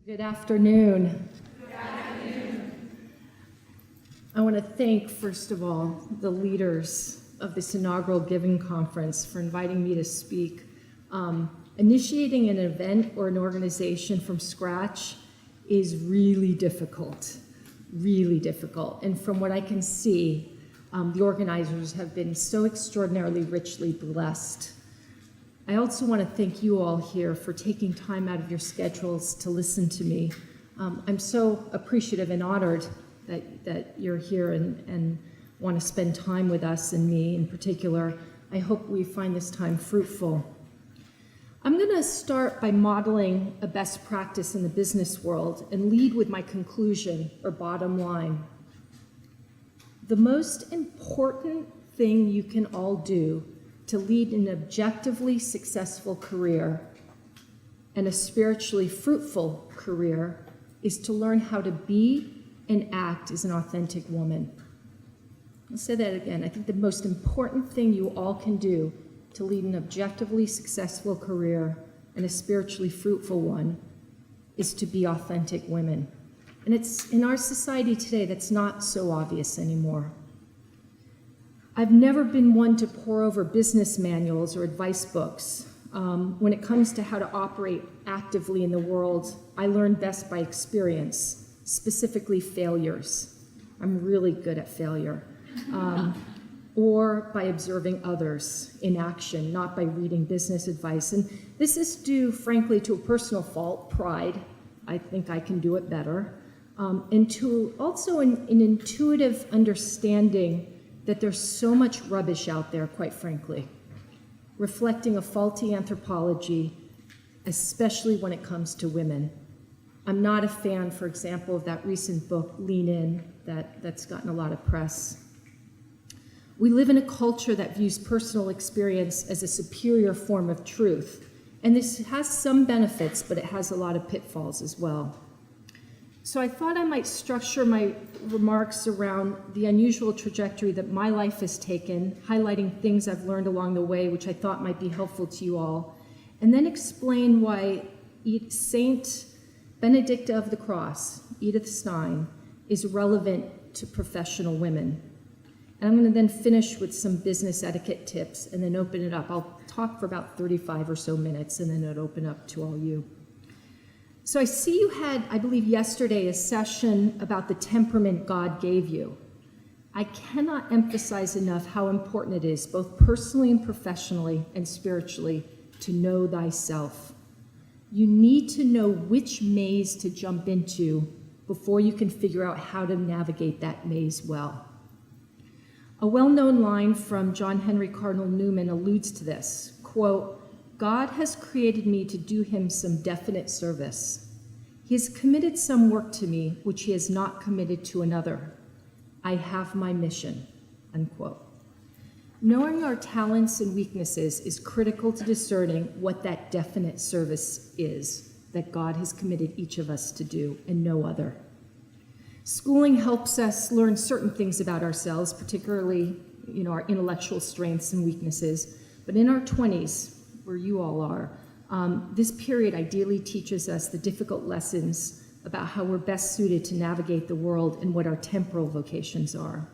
Good afternoon. Good afternoon. I want to thank, first of all, the leaders of this inaugural Giving Conference for inviting me to speak. Initiating an event or an organization from scratch is really difficult. And from what I can see, the organizers have been so extraordinarily richly blessed. I also want to thank you all here for taking time out of your schedules to listen to me. I'm so appreciative and honored that you're here and want to spend time with us and me in particular. I hope we find this time fruitful. I'm going to start by modeling a best practice in the business world and lead with my conclusion or bottom line. The most important thing you can all do to lead an objectively successful career and a spiritually fruitful career is to learn how to be and act as an authentic woman. I'll say that again. I think the most important thing you all can do to lead an objectively successful career and a spiritually fruitful one is to be authentic women. And it's in our society today that's not so obvious anymore. I've never been one to pore over business manuals or advice books. When it comes to how to operate actively in the world, I learn best by experience, specifically failures. I'm really good at failure. Or by observing others in action, not by reading business advice. And this is due, frankly, to a personal fault, pride. I think I can do it better. And to also an intuitive understanding that there's so much rubbish out there, quite frankly, reflecting a faulty anthropology, especially when it comes to women. I'm not a fan, for example, of that recent book, Lean In, that's gotten a lot of press. We live in a culture that views personal experience as a superior form of truth, and this has some benefits, but it has a lot of pitfalls as well. So I thought I might structure my remarks around the unusual trajectory that my life has taken, highlighting things I've learned along the way, which I thought might be helpful to you all, and then explain why Saint Benedicta of the Cross, Edith Stein, is relevant to professional women. And I'm going to then finish with some business etiquette tips and then open it up. I'll talk for about 35 or so minutes and then it'll open up to all you. So I see you had, I believe yesterday, a session about the temperament God gave you. I cannot emphasize enough how important it is, both personally and professionally and spiritually, to know thyself. You need to know which maze to jump into before you can figure out how to navigate that maze well. A well-known line from John Henry Cardinal Newman alludes to this, quote, "God has created me to do him some definite service. He has committed some work to me which he has not committed to another. I have my mission," unquote. Knowing our talents and weaknesses is critical to discerning what that definite service is that God has committed each of us to do and no other. Schooling helps us learn certain things about ourselves, particularly, our intellectual strengths and weaknesses. But in our 20s, where you all are, this period ideally teaches us the difficult lessons about how we're best suited to navigate the world and what our temporal vocations are.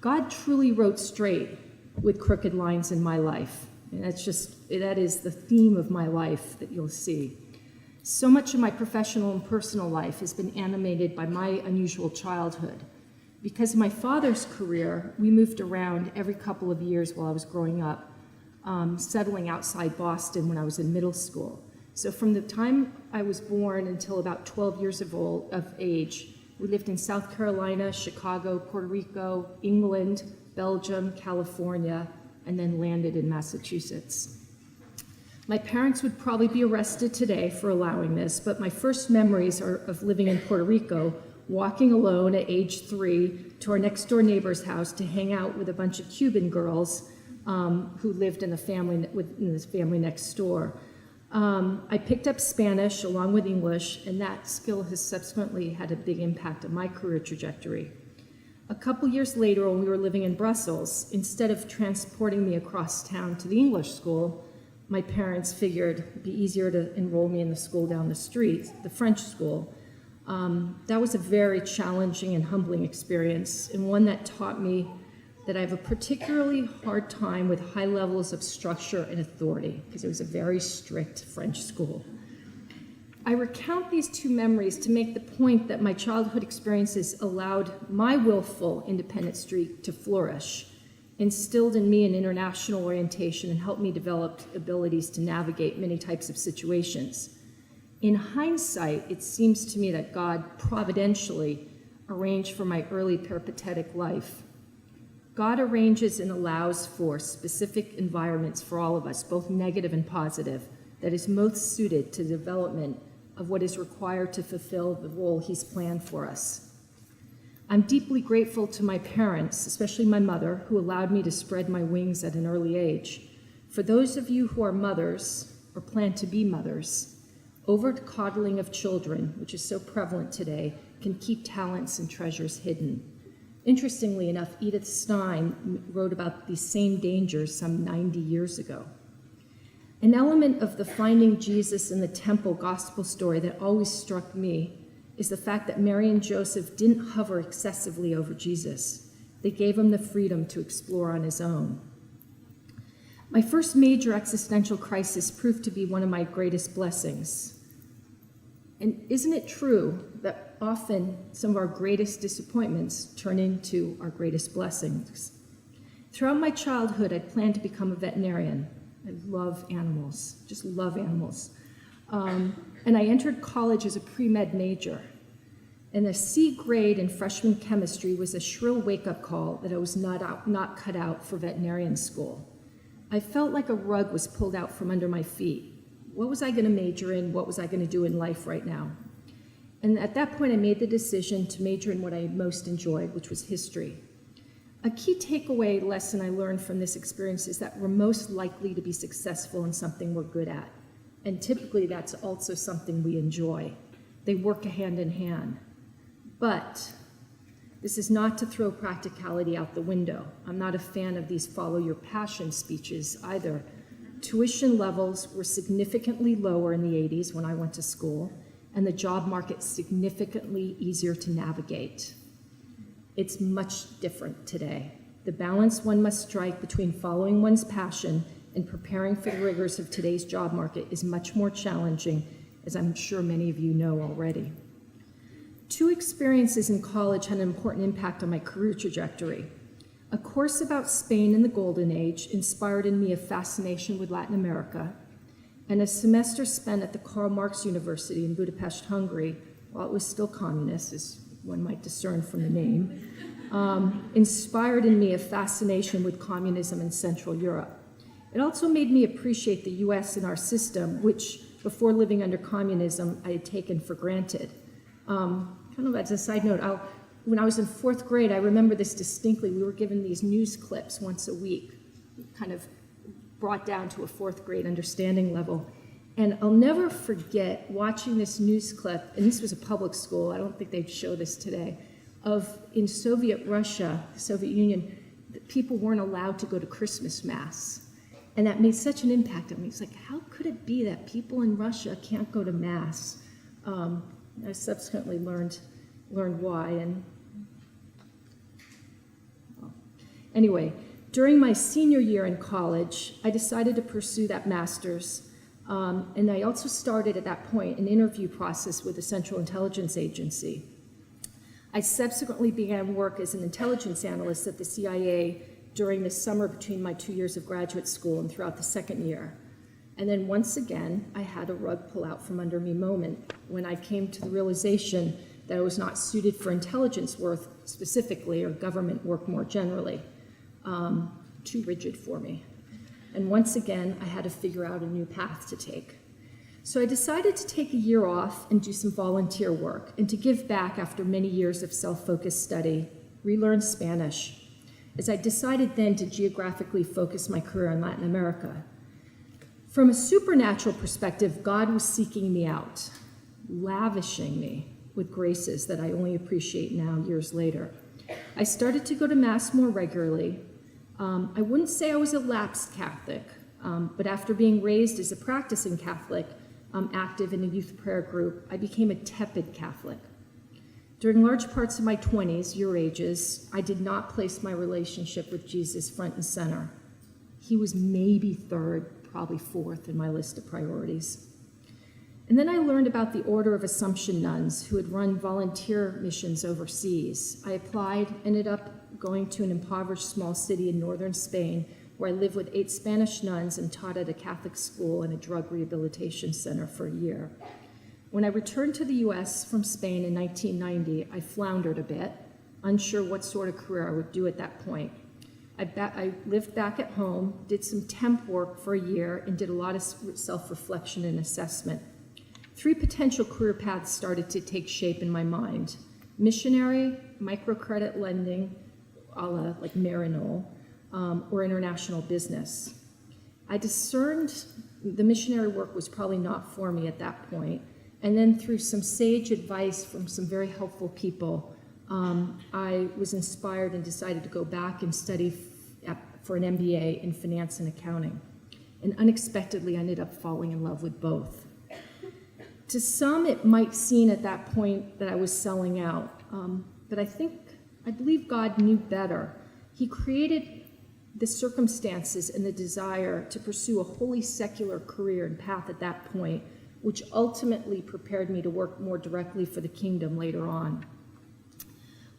God truly wrote straight with crooked lines in my life. And that is the theme of my life that you'll see. So much of my professional and personal life has been animated by my unusual childhood. Because of my father's career, we moved around every couple of years while I was growing up, settling outside Boston when I was in middle school. So from the time I was born until about 12 years of age, we lived in South Carolina, Chicago, Puerto Rico, England, Belgium, California, and then landed in Massachusetts. My parents would probably be arrested today for allowing this, but my first memories are of living in Puerto Rico, walking alone at age 3 to our next door neighbor's house to hang out with a bunch of Cuban girls who lived in the family next door. I picked up Spanish along with English, and that skill has subsequently had a big impact on my career trajectory. A couple years later, when we were living in Brussels, instead of transporting me across town to the English school, my parents figured it'd be easier to enroll me in the school down the street, the French school. That was a very challenging and humbling experience, and one that taught me that I have a particularly hard time with high levels of structure and authority, because it was a very strict French school. I recount these two memories to make the point that my childhood experiences allowed my willful independent streak to flourish, instilled in me an international orientation, and helped me develop abilities to navigate many types of situations. In hindsight, it seems to me that God providentially arranged for my early peripatetic life. God arranges and allows for specific environments for all of us, both negative and positive, that is most suited to the development of what is required to fulfill the role He's planned for us. I'm deeply grateful to my parents, especially my mother, who allowed me to spread my wings at an early age. For those of you who are mothers or plan to be mothers, over-coddling of children, which is so prevalent today, can keep talents and treasures hidden. Interestingly enough, Edith Stein wrote about these same dangers some 90 years ago. An element of the finding Jesus in the temple gospel story that always struck me is the fact that Mary and Joseph didn't hover excessively over Jesus. They gave him the freedom to explore on his own. My first major existential crisis proved to be one of my greatest blessings. And isn't it true that often some of our greatest disappointments turn into our greatest blessings? Throughout my childhood, I planned to become a veterinarian. I love animals, just love animals. And I entered college as a pre-med major. And the C grade in freshman chemistry was a shrill wake-up call that I was not cut out for veterinarian school. I felt like a rug was pulled out from under my feet. What was I going to major in? What was I going to do in life right now? And at that point, I made the decision to major in what I most enjoyed, which was history. A key takeaway lesson I learned from this experience is that we're most likely to be successful in something we're good at. And typically, that's also something we enjoy. They work hand in hand. But this is not to throw practicality out the window. I'm not a fan of these follow your passion speeches either. Tuition levels were significantly lower in the 80s when I went to school, and the job market significantly easier to navigate. It's much different today. The balance one must strike between following one's passion and preparing for the rigors of today's job market is much more challenging, as I'm sure many of you know already. Two experiences in college had an important impact on my career trajectory. A course about Spain in the Golden Age inspired in me a fascination with Latin America, and a semester spent at the Karl Marx University in Budapest, Hungary, while it was still communist, as one might discern from the name, inspired in me a fascination with communism in Central Europe. It also made me appreciate the US and our system, which before living under communism, I had taken for granted. Kind of as a side note, when I was in fourth grade, I remember this distinctly. We were given these news clips once a week, kind of brought down to a fourth grade understanding level. And I'll never forget watching this news clip, and this was a public school, I don't think they'd show this today, of in Soviet Russia, the Soviet Union, people weren't allowed to go to Christmas Mass. And that made such an impact on me. It's like, how could it be that people in Russia can't go to Mass? I subsequently learned why. And anyway, during my senior year in college, I decided to pursue that master's. And I also started at that point an interview process with the Central Intelligence Agency. I subsequently began work as an intelligence analyst at the CIA during the summer between my 2 years of graduate school and throughout the second year. And then once again, I had a rug pull out from under me moment when I came to the realization that I was not suited for intelligence work specifically or government work more generally. Too rigid for me. And once again, I had to figure out a new path to take. So I decided to take a year off and do some volunteer work and to give back after many years of self-focused study, relearn Spanish, as I decided then to geographically focus my career on Latin America. From a supernatural perspective, God was seeking me out, lavishing me with graces that I only appreciate now, years later. I started to go to Mass more regularly. I wouldn't say I was a lapsed Catholic. But after being raised as a practicing Catholic, active in a youth prayer group, I became a tepid Catholic. During large parts of my 20s, your ages, I did not place my relationship with Jesus front and center. He was maybe third, probably fourth in my list of priorities. And then I learned about the Order of Assumption nuns who had run volunteer missions overseas. I applied, ended up going to an impoverished small city in northern Spain where I lived with 8 Spanish nuns and taught at a Catholic school and a drug rehabilitation center for a year. When I returned to the US from Spain in 1990, I floundered a bit, unsure what sort of career I would do at that point. I lived back at home, did some temp work for a year, and did a lot of self-reflection and assessment. 3 potential career paths started to take shape in my mind: missionary, microcredit lending, a la like Maryknoll, or international business. I discerned the missionary work was probably not for me at that point, and then through some sage advice from some very helpful people, I was inspired and decided to go back and study for an MBA in finance and accounting. And unexpectedly, I ended up falling in love with both. To some, it might seem at that point that I was selling out, but I believe God knew better. He created the circumstances and the desire to pursue a wholly secular career and path at that point, which ultimately prepared me to work more directly for the kingdom later on.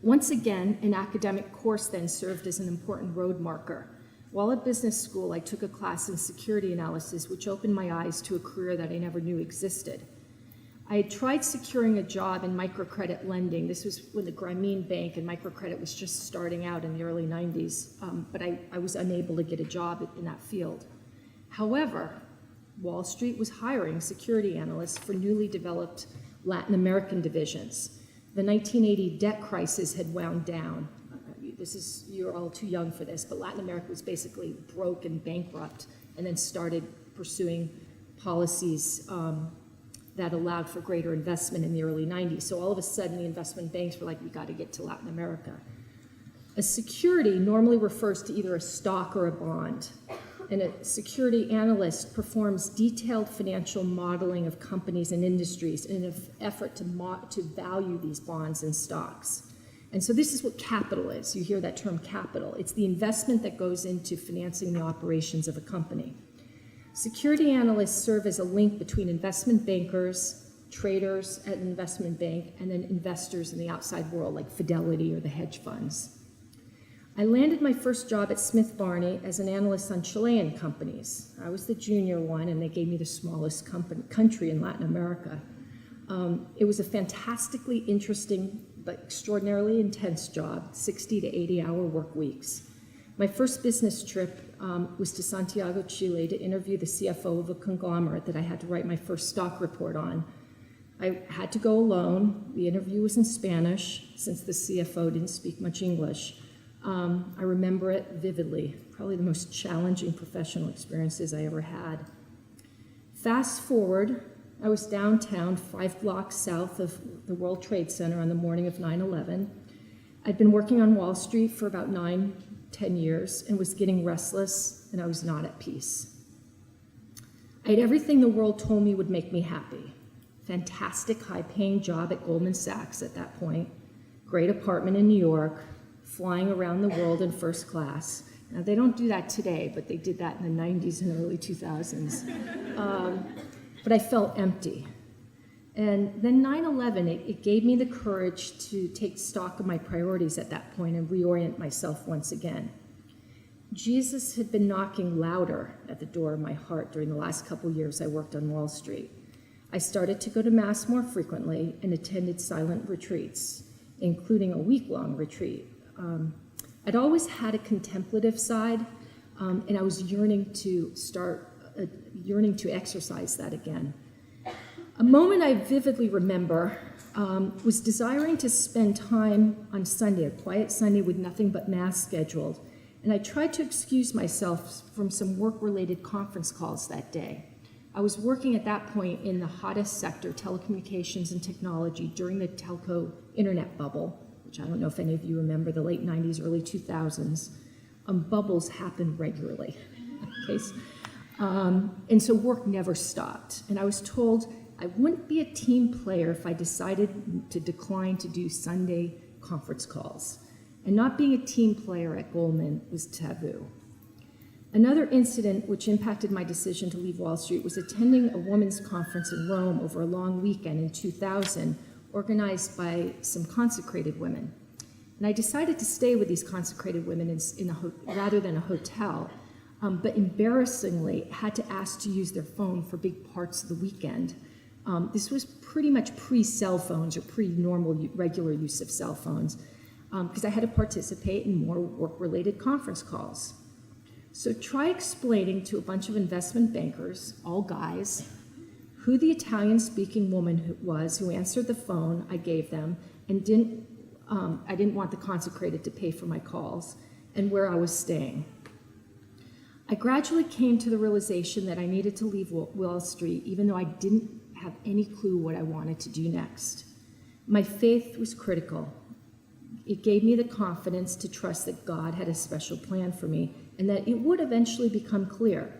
Once again, an academic course then served as an important road marker. While at business school, I took a class in security analysis, which opened my eyes to a career that I never knew existed. I had tried securing a job in microcredit lending. This was when the Grameen Bank and microcredit was just starting out in the early 90s, but I was unable to get a job in that field. However, Wall Street was hiring security analysts for newly developed Latin American divisions. The 1980 debt crisis had wound down. You're all too young for this, but Latin America was basically broke and bankrupt, and then started pursuing policies that allowed for greater investment in the early 90s. So all of a sudden, the investment banks were like, we got to get to Latin America. A security normally refers to either a stock or a bond. And a security analyst performs detailed financial modeling of companies and industries in an effort to value these bonds and stocks. And so this is what capital is. You hear that term capital. It's the investment that goes into financing the operations of a company. Security analysts serve as a link between investment bankers, traders at an investment bank, and then investors in the outside world like Fidelity or the hedge funds. I landed my first job at Smith Barney as an analyst on Chilean companies. I was the junior one, and they gave me the smallest country in Latin America. It was a fantastically interesting but extraordinarily intense job, 60 to 80-hour work weeks. My first business trip was to Santiago, Chile, to interview the CFO of a conglomerate that I had to write my first stock report on. I had to go alone. The interview was in Spanish, since the CFO didn't speak much English. I remember it vividly, probably the most challenging professional experiences I ever had. Fast forward, I was downtown, 5 blocks south of the World Trade Center on the morning of 9/11. I'd been working on Wall Street for about 9-10 years and was getting restless, and I was not at peace. I had everything the world told me would make me happy. Fantastic high-paying job at Goldman Sachs at that point, great apartment in New York, flying around the world in first class. Now, they don't do that today, but they did that in the 90s and early 2000s. But I felt empty. And then 9/11, it gave me the courage to take stock of my priorities at that point and reorient myself once again. Jesus had been knocking louder at the door of my heart during the last couple years I worked on Wall Street. I started to go to Mass more frequently and attended silent retreats, including a week-long retreat. I'd always had a contemplative side, and I was yearning to exercise that again. A moment I vividly remember was desiring to spend time on Sunday, a quiet Sunday with nothing but Mass scheduled, and I tried to excuse myself from some work-related conference calls that day. I was working at that point in the hottest sector, telecommunications and technology, during the telco internet bubble, which I don't know if any of you remember, the late 90s, early 2000s. Bubbles happen regularly. Okay, And so work never stopped. And I was told I wouldn't be a team player if I decided to decline to do Sunday conference calls. And not being a team player at Goldman was taboo. Another incident which impacted my decision to leave Wall Street was attending a women's conference in Rome over a long weekend in 2000, organized by some consecrated women. And I decided to stay with these consecrated women rather than a hotel, but embarrassingly had to ask to use their phone for big parts of the weekend. This was pretty much pre-cell phones or pre-normal regular use of cell phones, because I had to participate in more work-related conference calls. So try explaining to a bunch of investment bankers, all guys, who the Italian-speaking woman was who answered the phone I gave them and I didn't want the consecrated to pay for my calls, and where I was staying. I gradually came to the realization that I needed to leave Wall Street, even though I didn't have any clue what I wanted to do next. My faith was critical. It gave me the confidence to trust that God had a special plan for me and that it would eventually become clear.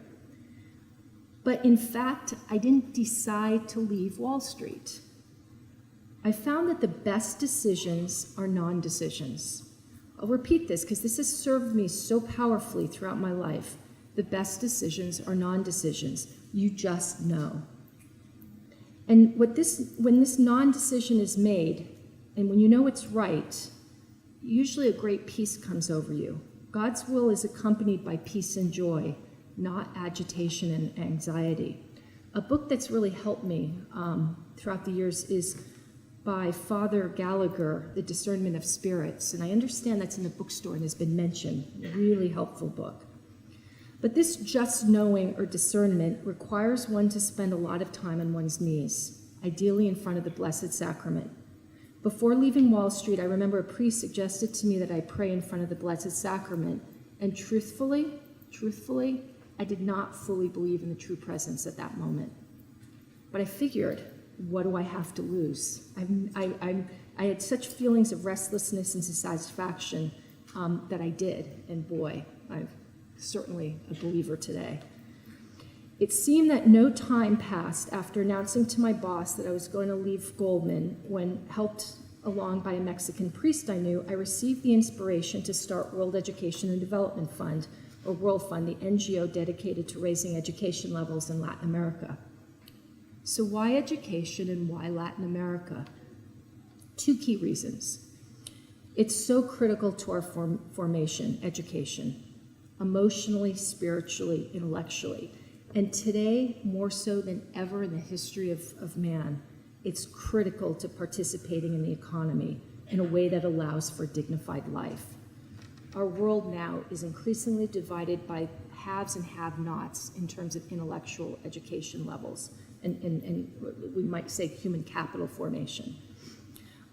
But in fact, I didn't decide to leave Wall Street. I found that the best decisions are non-decisions. I'll repeat this because this has served me so powerfully throughout my life. The best decisions are non-decisions. You just know. And when this non-decision is made, and when you know it's right, usually a great peace comes over you. God's will is accompanied by peace and joy, not agitation and anxiety. A book that's really helped me throughout the years is by Father Gallagher, The Discernment of Spirits. And I understand that's in the bookstore and has been mentioned. A really helpful book. But this just knowing or discernment requires one to spend a lot of time on one's knees, ideally in front of the Blessed Sacrament. Before leaving Wall Street, I remember a priest suggested to me that I pray in front of the Blessed Sacrament. And truthfully, I did not fully believe in the true presence at that moment. But I figured, what do I have to lose? I had such feelings of restlessness and dissatisfaction that I did. And boy, I'm certainly a believer today. It seemed that no time passed after announcing to my boss that I was going to leave Goldman when, helped along by a Mexican priest I knew, I received the inspiration to start World Education and Development Fund, or World Fund, the NGO dedicated to raising education levels in Latin America. So why education and why Latin America? Two key reasons. It's so critical to our formation, education, emotionally, spiritually, intellectually. And today, more so than ever in the history of man, it's critical to participating in the economy in a way that allows for dignified life. Our world now is increasingly divided by haves and have-nots in terms of intellectual education levels and we might say human capital formation.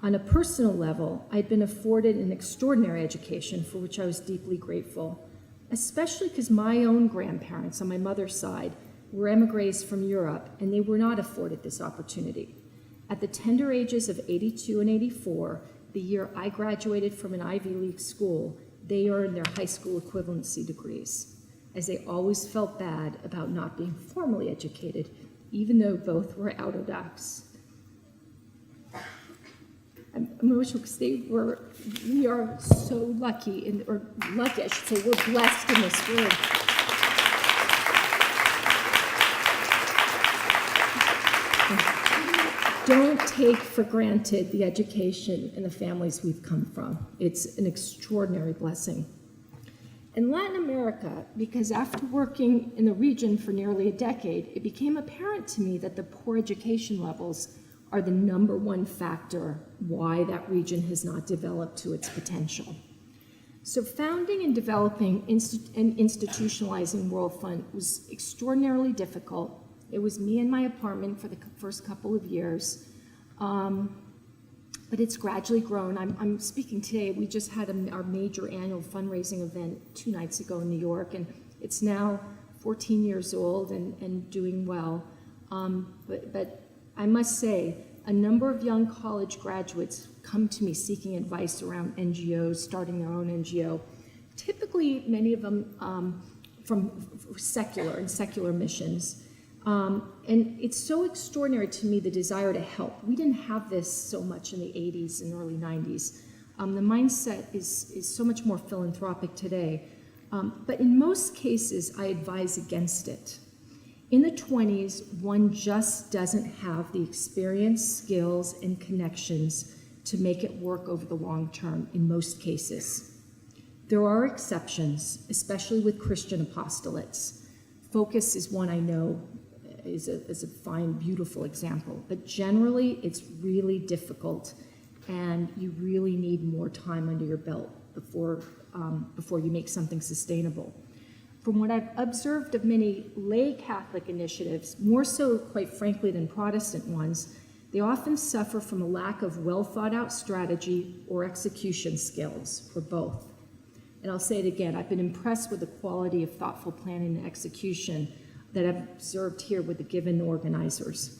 On a personal level, I'd been afforded an extraordinary education for which I was deeply grateful, especially because my own grandparents on my mother's side were emigres from Europe, and they were not afforded this opportunity. At the tender ages of 82 and 84, the year I graduated from an Ivy League school, they earned their high school equivalency degrees, as they always felt bad about not being formally educated, even though both were autodidacts. I'm emotional because we are so lucky, or lucky, I should say, we're blessed in this room. Don't take for granted the education and the families we've come from. It's an extraordinary blessing. In Latin America, because after working in the region for nearly a decade, it became apparent to me that the poor education levels are the number one factor why that region has not developed to its potential. So founding and developing and institutionalizing World Fund was extraordinarily difficult. It was me in my apartment for the first couple of years, but it's gradually grown. I'm speaking today, we just had our major annual fundraising event 2 nights ago in New York, and it's now 14 years old and doing well. But I must say, a number of young college graduates come to me seeking advice around NGOs, starting their own NGO. Typically, many of them secular missions. And it's so extraordinary to me, the desire to help. We didn't have this so much in the 80s and early 90s. The mindset is so much more philanthropic today. But in most cases, I advise against it. In the 20s, one just doesn't have the experience, skills, and connections to make it work over the long term in most cases. There are exceptions, especially with Christian apostolates. Focus is one I know is a fine, beautiful example, but generally it's really difficult, and you really need more time under your belt before you make something sustainable. From what I've observed of many lay Catholic initiatives, more so, quite frankly, than Protestant ones, they often suffer from a lack of well-thought-out strategy or execution skills, or both. And I'll say it again, I've been impressed with the quality of thoughtful planning and execution that I've observed here with the given organizers.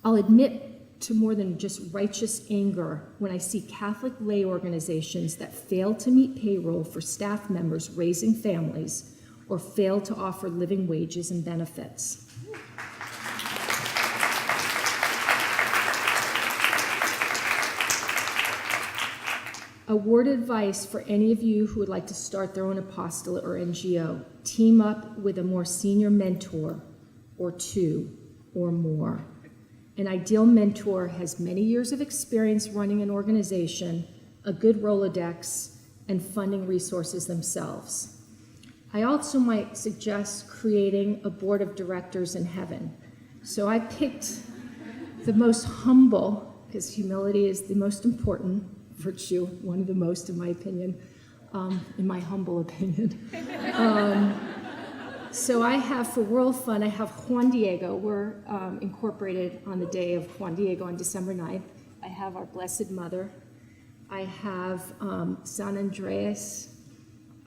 I'll admit to more than just righteous anger when I see Catholic lay organizations that fail to meet payroll for staff members raising families or fail to offer living wages and benefits. A word of advice for any of you who would like to start their own apostolate or NGO: team up with a more senior mentor or two or more. An ideal mentor has many years of experience running an organization, a good Rolodex, and funding resources themselves. I also might suggest creating a board of directors in heaven. So I picked the most humble, because humility is the most important virtue, one of the most in my opinion, in my humble opinion. So I have, for World Fund, I have Juan Diego. We're incorporated on the day of Juan Diego on December 9th. I have our Blessed Mother. I have San Andreas,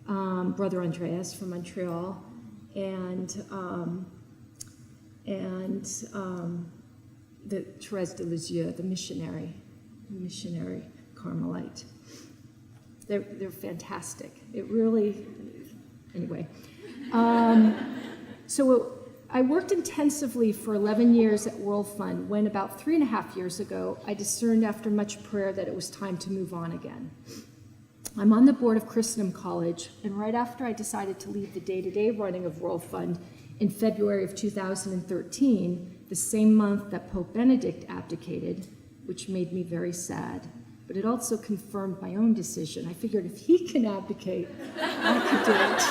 Brother Andreas from Montreal, and the Thérèse de Lisieux, the missionary Carmelite. They're fantastic. It really, anyway. So I worked intensively for 11 years at World Fund when about 3.5 years ago, I discerned after much prayer that it was time to move on again. I'm on the board of Christendom College, and right after I decided to leave the day-to-day running of World Fund in February of 2013, the same month that Pope Benedict abdicated, which made me very sad, but it also confirmed my own decision. I figured if he can abdicate, I could do it.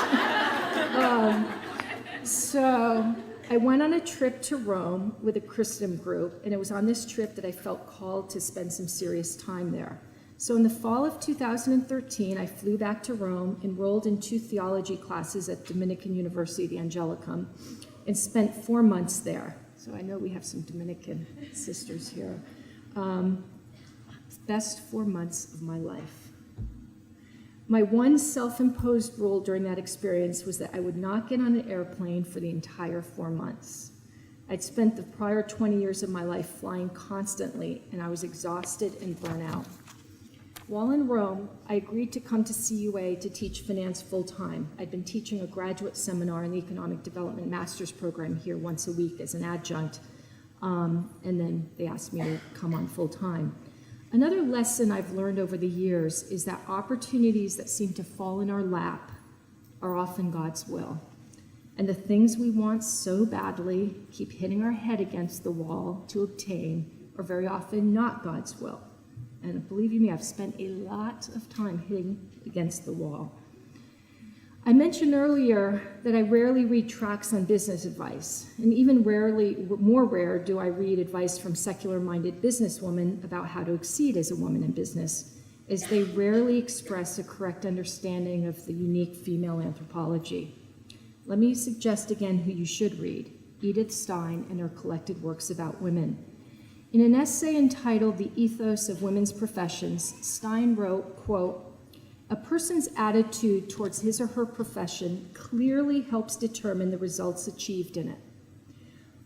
So I went on a trip to Rome with a Christendom group, and it was on this trip that I felt called to spend some serious time there. So in the fall of 2013, I flew back to Rome, enrolled in 2 theology classes at Dominican University, the Angelicum, and spent 4 months there. So I know we have some Dominican sisters here. Best 4 months of my life. My one self-imposed rule during that experience was that I would not get on an airplane for the entire 4 months. I'd spent the prior 20 years of my life flying constantly, and I was exhausted and burnt out. While in Rome, I agreed to come to CUA to teach finance full-time. I'd been teaching a graduate seminar in the Economic Development Master's Program here once a week as an adjunct, and then they asked me to come on full-time. Another lesson I've learned over the years is that opportunities that seem to fall in our lap are often God's will. And the things we want so badly, keep hitting our head against the wall to obtain, are very often not God's will. And believe you me, I've spent a lot of time hitting against the wall. I mentioned earlier that I rarely read tracts on business advice, and even more rare do I read advice from secular-minded businesswomen about how to exceed as a woman in business, as they rarely express a correct understanding of the unique female anthropology. Let me suggest again who you should read: Edith Stein and her collected works about women. In an essay entitled The Ethos of Women's Professions, Stein wrote, quote, "A person's attitude towards his or her profession clearly helps determine the results achieved in it.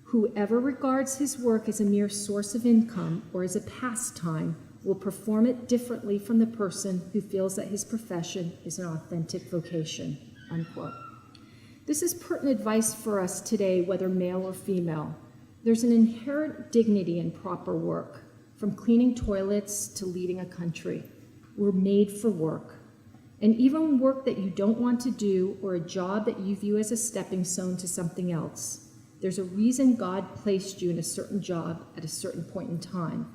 Whoever regards his work as a mere source of income or as a pastime will perform it differently from the person who feels that his profession is an authentic vocation," unquote. This is pertinent advice for us today, whether male or female. There's an inherent dignity in proper work, from cleaning toilets to leading a country. We're made for work. And even work that you don't want to do or a job that you view as a stepping stone to something else, there's a reason God placed you in a certain job at a certain point in time.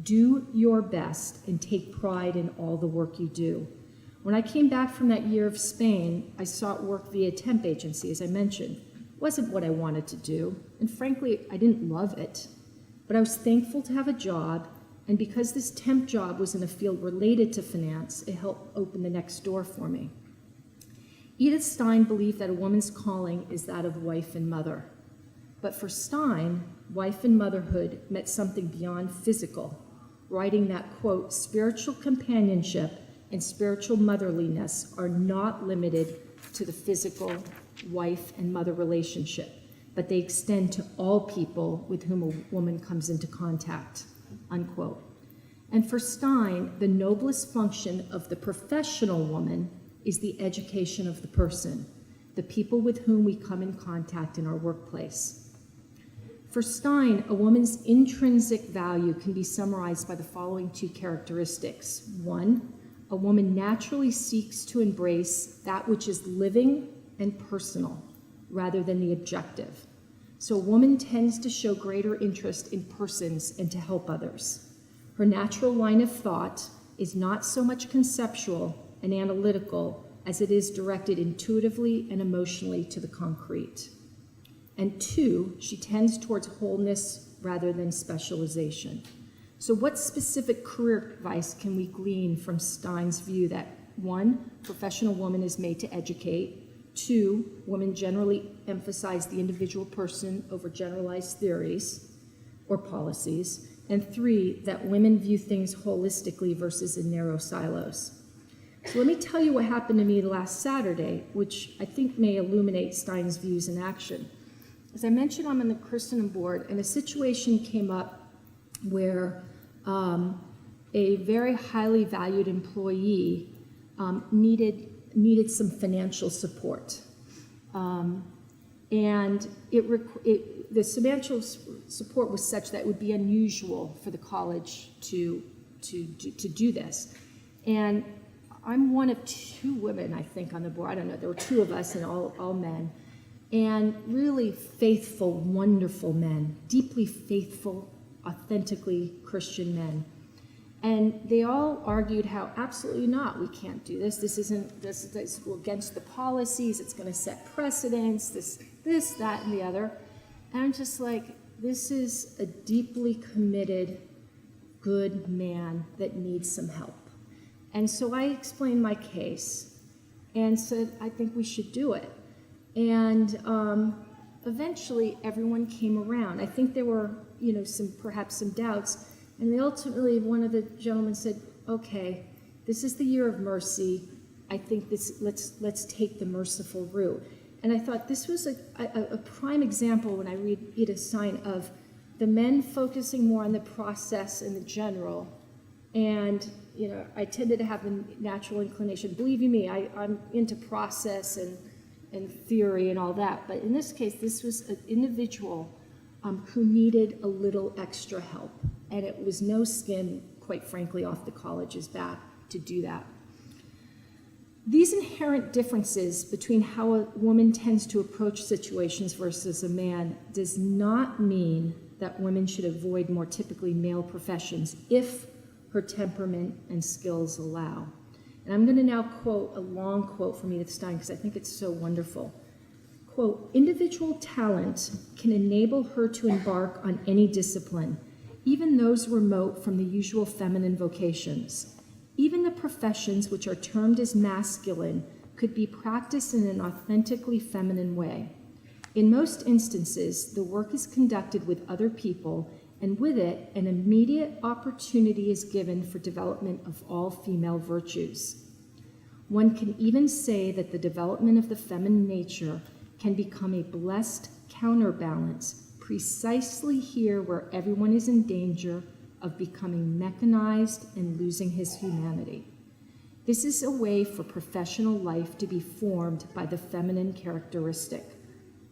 Do your best and take pride in all the work you do. When I came back from that year of Spain, I sought work via temp agency, as I mentioned. It wasn't what I wanted to do, and frankly, I didn't love it. But I was thankful to have a job, and because this temp job was in a field related to finance, it helped open the next door for me. Edith Stein believed that a woman's calling is that of wife and mother. But for Stein, wife and motherhood meant something beyond physical, writing that, quote, spiritual companionship and spiritual motherliness are not limited to the physical wife and mother relationship, but they extend to all people with whom a woman comes into contact, unquote. And for Stein, the noblest function of the professional woman is the education of the person, the people with whom we come in contact in our workplace. For Stein, a woman's intrinsic value can be summarized by the following two characteristics. One, a woman naturally seeks to embrace that which is living and personal, rather than the objective. So a woman tends to show greater interest in persons and to help others. Her natural line of thought is not so much conceptual and analytical as it is directed intuitively and emotionally to the concrete. And two, she tends towards wholeness rather than specialization. So what specific career advice can we glean from Stein's view that, one, professional woman is made to educate, two, women generally emphasize the individual person over generalized theories or policies, and three, that women view things holistically versus in narrow silos. So let me tell you what happened to me last Saturday, which I think may illuminate Stein's views in action. As I mentioned, I'm on the Christendom board, and a situation came up where a very highly valued employee needed some financial support. And the financial support was such that it would be unusual for the college to do this. And I'm one of two women, I think, on the board. I don't know, there were two of us and all men. And really faithful, wonderful men, deeply faithful, authentically Christian men. And they all argued how absolutely not, we can't do this. This isn't, this is against the policies, it's going to set precedents, this, that, and the other. And I'm just like, this is a deeply committed, good man that needs some help. And so I explained my case and said, I think we should do it. And eventually everyone came around. I think there were, perhaps some doubts. And they ultimately, one of the gentlemen said, okay, this is the year of mercy. I think let's take the merciful route. And I thought this was a prime example when I read Edith Stein of the men focusing more on the process and the general. And, I tended to have a natural inclination. Believe you me, I'm into process and theory and all that. But in this case, this was an individual who needed a little extra help. And it was no skin, quite frankly, off the college's back to do that. These inherent differences between how a woman tends to approach situations versus a man does not mean that women should avoid more typically male professions if her temperament and skills allow. And I'm going to now quote a long quote from Edith Stein because I think it's so wonderful. Quote, individual talent can enable her to embark on any discipline, even those remote from the usual feminine vocations. Even the professions which are termed as masculine could be practiced in an authentically feminine way. In most instances, the work is conducted with other people, and with it, an immediate opportunity is given for development of all female virtues. One can even say that the development of the feminine nature can become a blessed counterbalance precisely here where everyone is in danger of becoming mechanized and losing his humanity. This is a way for professional life to be formed by the feminine characteristic.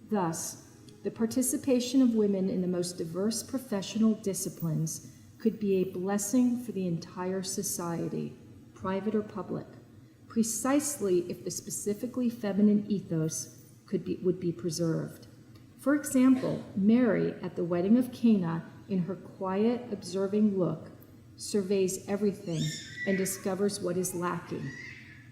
Thus, the participation of women in the most diverse professional disciplines could be a blessing for the entire society, private or public, precisely if the specifically feminine ethos would be preserved. For example, Mary at the wedding of Cana, in her quiet, observing look, surveys everything and discovers what is lacking.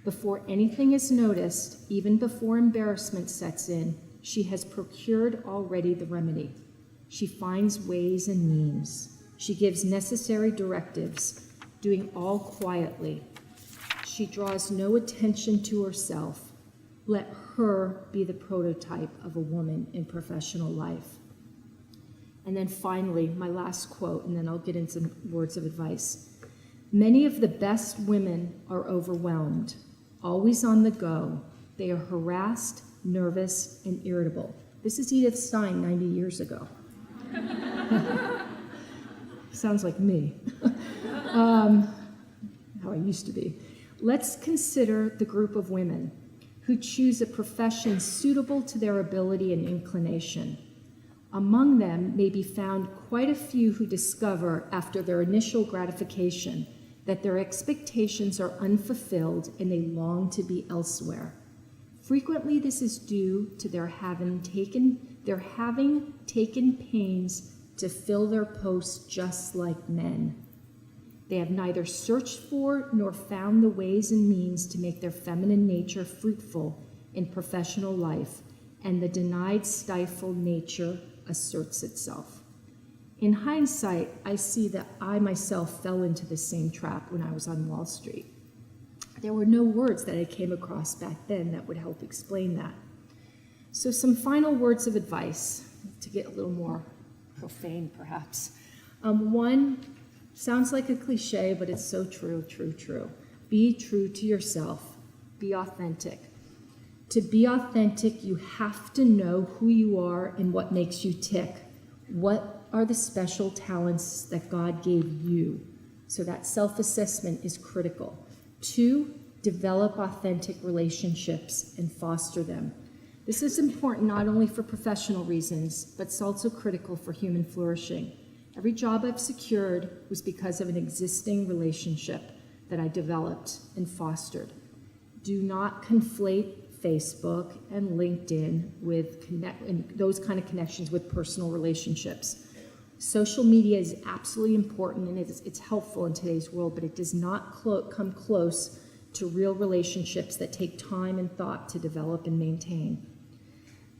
Before anything is noticed, even before embarrassment sets in, she has procured already the remedy. She finds ways and means. She gives necessary directives, doing all quietly. She draws no attention to herself. Let her be the prototype of a woman in professional life. And then finally, my last quote, and then I'll get into some words of advice. Many of the best women are overwhelmed, always on the go. They are harassed, nervous, and irritable. This is Edith Stein 90 years ago. Sounds like me. How I used to be. Let's consider the group of women who choose a profession suitable to their ability and inclination. Among them may be found quite a few who discover, after their initial gratification, that their expectations are unfulfilled and they long to be elsewhere. Frequently, this is due to their having taken pains to fill their posts just like men. They have neither searched for nor found the ways and means to make their feminine nature fruitful in professional life, and the denied, stifled nature asserts itself. In hindsight, I see that I myself fell into the same trap when I was on Wall Street. There were no words that I came across back then that would help explain that. So some final words of advice to get a little more profane, perhaps. One, sounds like a cliche, but it's so true. Be true to yourself. Be authentic. To be authentic, you have to know who you are and what makes you tick. What are the special talents that God gave you? So that self-assessment is critical. 2, develop authentic relationships and foster them. This is important not only for professional reasons, but it's also critical for human flourishing. Every job I've secured was because of an existing relationship that I developed and fostered. Do not conflate Facebook and LinkedIn with those kind of connections with personal relationships. Social media is absolutely important and it's helpful in today's world, but it does not come close to real relationships that take time and thought to develop and maintain.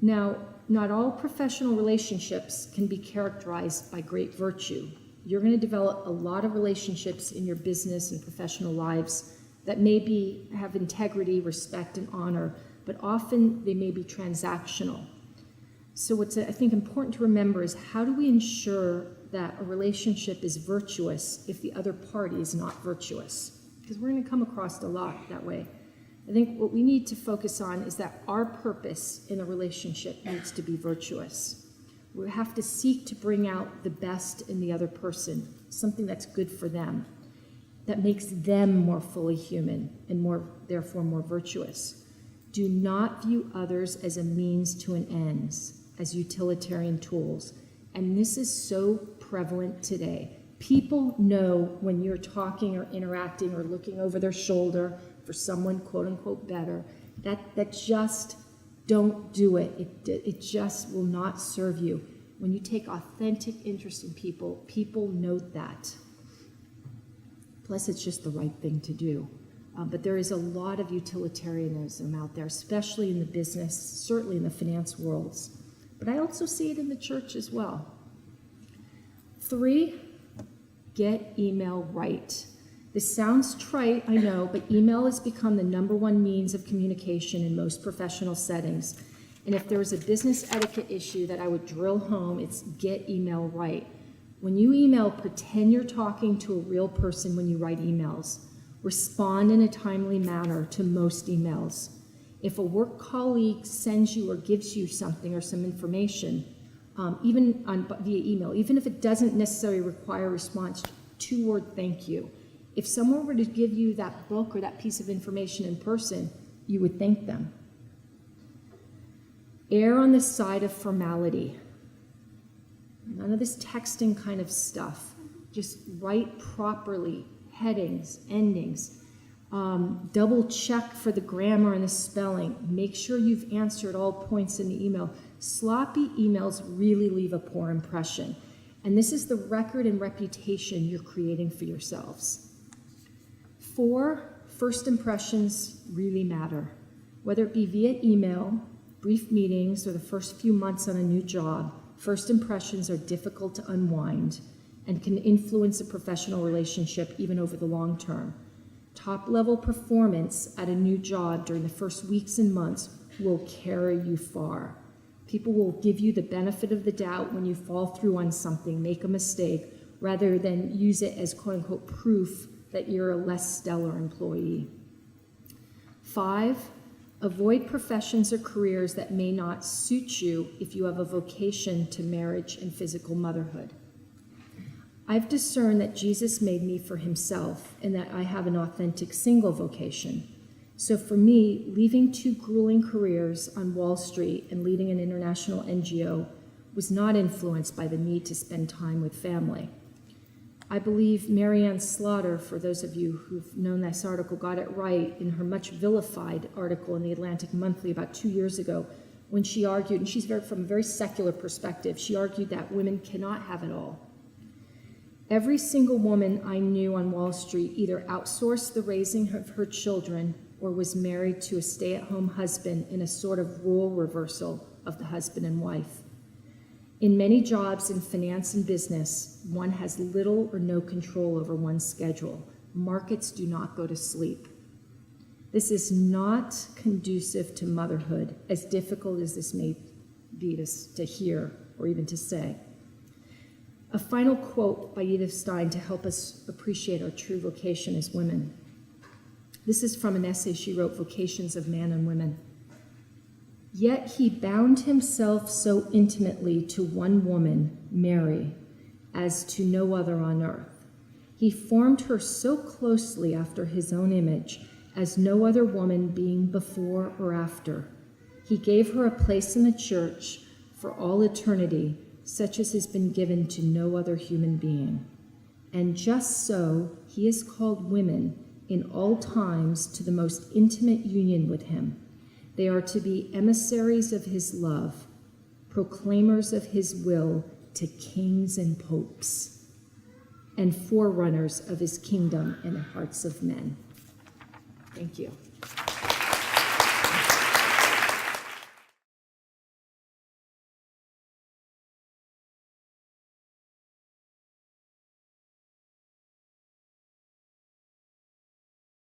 Now, not all professional relationships can be characterized by great virtue. You're going to develop a lot of relationships in your business and professional lives that may have integrity, respect, and honor, but often they may be transactional. So what's, I think, important to remember is how do we ensure that a relationship is virtuous if the other party is not virtuous? Because we're going to come across a lot that way. I think what we need to focus on is that our purpose in a relationship needs to be virtuous. We have to seek to bring out the best in the other person, something that's good for them, that makes them more fully human and therefore more virtuous. Do not view others as a means to an end, as utilitarian tools. And this is so prevalent today. People know when you're talking or interacting or looking over their shoulder for someone, quote unquote, better, that just don't do it. It just will not serve you. When you take authentic interest in people, people note that. Plus, it's just the right thing to do. But there is a lot of utilitarianism out there, especially in the business, certainly in the finance worlds. But I also see it in the church as well. 3, get email right. This sounds trite, I know, but email has become the #1 means of communication in most professional settings. And if there was a business etiquette issue that I would drill home, it's get email right. When you email, pretend you're talking to a real person when you write emails. Respond in a timely manner to most emails. If a work colleague sends you or gives you something or some information, even via email, even if it doesn't necessarily require a response, 2-word thank you. If someone were to give you that book or that piece of information in person, you would thank them. Err on the side of formality. None of this texting kind of stuff. Just write properly, headings, endings. Double check for the grammar and the spelling. Make sure you've answered all points in the email. Sloppy emails really leave a poor impression. And this is the record and reputation you're creating for yourselves. 4, first impressions really matter. Whether it be via email, brief meetings, or the first few months on a new job, first impressions are difficult to unwind and can influence a professional relationship even over the long term. Top-level performance at a new job during the first weeks and months will carry you far. People will give you the benefit of the doubt when you fall through on something, make a mistake, rather than use it as quote-unquote proof that you're a less stellar employee. 5, avoid professions or careers that may not suit you if you have a vocation to marriage and physical motherhood. I've discerned that Jesus made me for himself and that I have an authentic single vocation. So for me, leaving 2 grueling careers on Wall Street and leading an international NGO was not influenced by the need to spend time with family. I believe Marianne Slaughter, for those of you who've known this article, got it right in her much vilified article in the Atlantic Monthly about 2 years ago when she argued, and she's from a very secular perspective, she argued that women cannot have it all. Every single woman I knew on Wall Street either outsourced the raising of her children or was married to a stay-at-home husband in a sort of role reversal of the husband and wife. In many jobs in finance and business, one has little or no control over one's schedule. Markets do not go to sleep. This is not conducive to motherhood, as difficult as this may be to hear or even to say. A final quote by Edith Stein to help us appreciate our true vocation as women. This is from an essay she wrote, Vocations of Man and Women. Yet he bound himself so intimately to one woman, Mary, as to no other on earth. He formed her so closely after his own image, as no other woman being before or after. He gave her a place in the church for all eternity, such as has been given to no other human being. And just so, he has called women in all times to the most intimate union with him. They are to be emissaries of his love, proclaimers of his will to kings and popes, and forerunners of his kingdom in the hearts of men. Thank you.